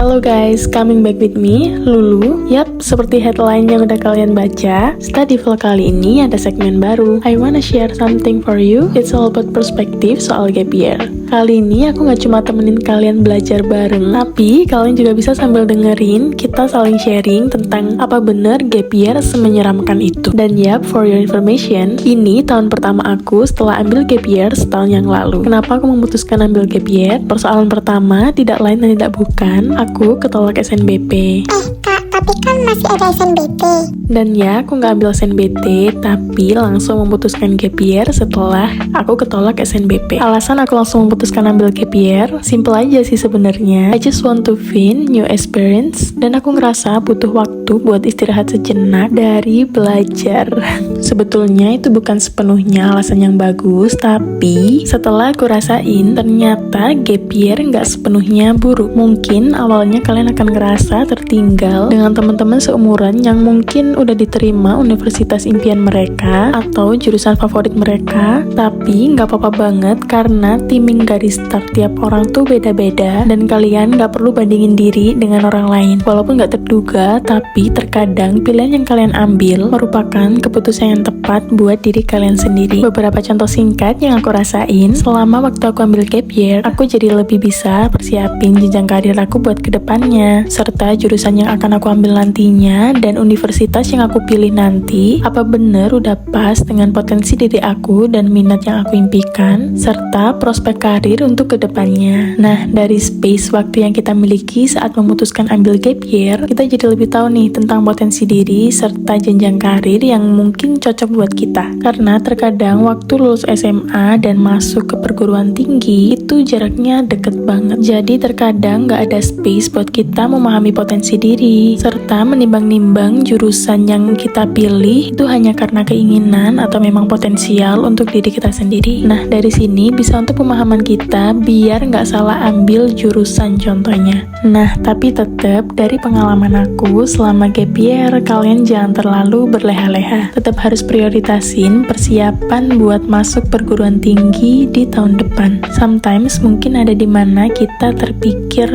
Halo guys, coming back with me, Lulu. Yap, seperti headline yang udah kalian baca, study vlog kali ini ada segmen baru. I wanna share something for you. It's all about perspektif soal gap year. Kali ini aku gak cuma temenin kalian belajar bareng, tapi kalian juga bisa sambil dengerin kita saling sharing tentang apa bener gap year semenyeramkan itu. Dan yap, for your information, ini tahun pertama aku setelah ambil gap year setahun yang lalu. Kenapa aku memutuskan ambil gap year? Persoalan pertama tidak lain dan tidak bukan, aku ketolak SNBP. Kak, tapi kan masih ada SNBT. Dan ya, aku nggak ambil SNBT, tapi langsung memutuskan gap year setelah aku ketolak SNBP. Alasan aku langsung memutuskan ambil gap year, simple aja sih sebenarnya. I just want to find new experience, dan aku ngerasa butuh waktu buat istirahat sejenak dari belajar. Sebetulnya itu bukan sepenuhnya alasan yang bagus, tapi setelah aku rasain, ternyata gap year nggak sepenuhnya buruk. Mungkin awalnya kalian akan ngerasa tertinggal dengan teman-teman seumuran yang mungkin udah diterima universitas impian mereka atau jurusan favorit mereka, tapi nggak apa-apa banget karena timing garis start tiap orang tuh beda-beda dan kalian nggak perlu bandingin diri dengan orang lain. Walaupun nggak terduga, tapi terkadang pilihan yang kalian ambil merupakan keputusan yang tepat buat diri kalian sendiri. Beberapa contoh singkat yang aku rasain selama waktu aku ambil gap year, aku jadi lebih bisa persiapin jenjang karir aku buat kedepannya, serta jurusan yang akan aku ambil nantinya dan universitas yang aku pilih nanti apa bener udah pas dengan potensi diri aku dan minat yang aku impikan, serta prospek karir untuk kedepannya. Nah, dari space waktu yang kita miliki saat memutuskan ambil gap year, kita jadi lebih tahu nih tentang potensi diri serta jenjang karir yang mungkin cocok buat kita. Karena terkadang waktu lulus SMA dan masuk ke perguruan tinggi itu jaraknya deket banget. Jadi terkadang gak ada space buat kita memahami potensi diri serta menimbang-nimbang jurusan yang kita pilih itu hanya karena keinginan atau memang potensial untuk diri kita sendiri. Nah, dari sini bisa untuk pemahaman kita biar nggak salah ambil jurusan contohnya. Nah, tapi tetap dari pengalaman aku selama gap year, kalian jangan terlalu berleha-leha. Tetap harus prioritasin persiapan buat masuk perguruan tinggi di tahun depan. Sometimes mungkin ada di mana kita terpikir,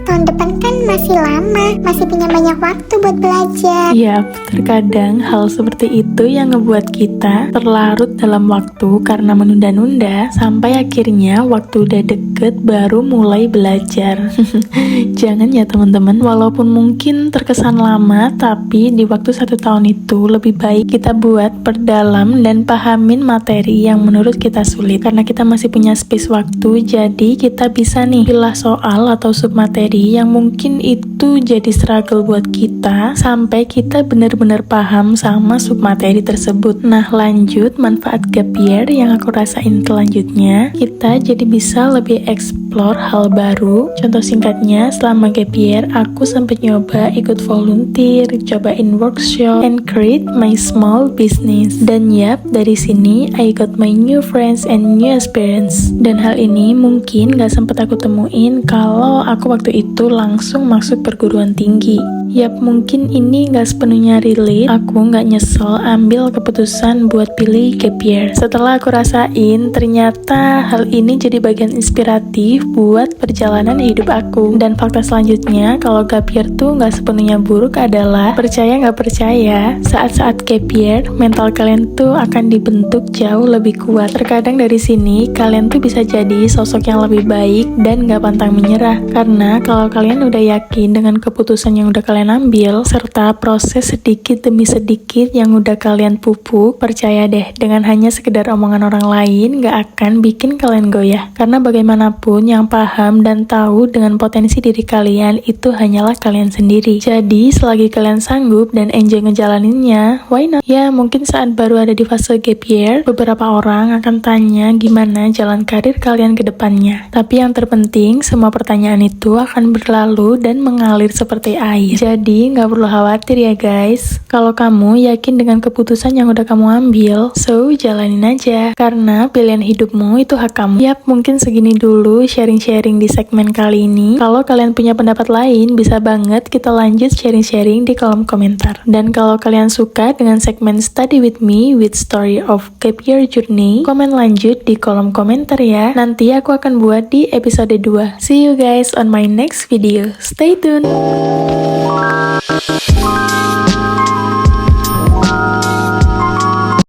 Tahun depan kan masih lama, masih punya banyak waktu buat belajar. ya, terkadang hal seperti itu yang ngebuat kita terlarut dalam waktu karena menunda-nunda sampai akhirnya waktu udah deket baru mulai belajar. Jangan ya teman-teman, walaupun mungkin terkesan lama, tapi di waktu 1 tahun itu lebih baik kita buat perdalam dan pahamin materi yang menurut kita sulit. Karena kita masih punya space waktu, jadi kita bisa nih pilih soal atau submateri yang mungkin itu jadi struggle buat kita sampai kita benar-benar paham sama submateri tersebut. Nah, lanjut manfaat gap year yang aku rasain selanjutnya, kita jadi bisa lebih explore hal baru. Contoh singkatnya, selama gap year aku sempat nyoba ikut volunteer, cobain workshop, and create my small business. Dan yap, dari sini I got my new friends and new experience. Dan hal ini mungkin gak sempat aku temuin kalau aku waktu itu langsung masuk perguruan tinggi. Yap, mungkin ini gak sepenuhnya relate. Aku gak nyesel ambil keputusan buat pilih gap year. Setelah aku rasain, ternyata hal ini jadi bagian inspiratif buat perjalanan hidup aku. Dan fakta selanjutnya, kalau gap year tuh gak sepenuhnya buruk adalah, percaya gak percaya, saat-saat gap year, mental kalian tuh akan dibentuk jauh lebih kuat. Terkadang dari sini, kalian tuh bisa jadi sosok yang lebih baik dan gak pantang menyerah. Karena kalau kalian udah yakin dengan keputusan yang udah kalian ambil, serta proses sedikit demi sedikit yang udah kalian pupuk, percaya deh, dengan hanya sekedar omongan orang lain gak akan bikin kalian goyah. Karena bagaimanapun yang paham dan tahu dengan potensi diri kalian itu hanyalah kalian sendiri. Jadi selagi kalian sanggup dan enjoy ngejalaninnya, why not? Ya, mungkin saat baru ada di fase gap year, beberapa orang akan tanya gimana jalan karir kalian ke depannya. Tapi yang terpenting, semua pertanyaan itu akan berlalu dan mengalir seperti air. Jadi nggak perlu khawatir ya guys. Kalau kamu yakin dengan keputusan yang udah kamu ambil, so jalanin aja. Karena pilihan hidupmu itu hak kamu. Yap, mungkin segini dulu sharing-sharing di segmen kali ini. Kalau kalian punya pendapat lain, bisa banget kita lanjut sharing-sharing di kolom komentar. Dan kalau kalian suka dengan segmen Study With Me with Story of Gap Year Journey, komen lanjut di kolom komentar ya. Nanti aku akan buat di episode 2. See you guys on my next video. Stay tuned!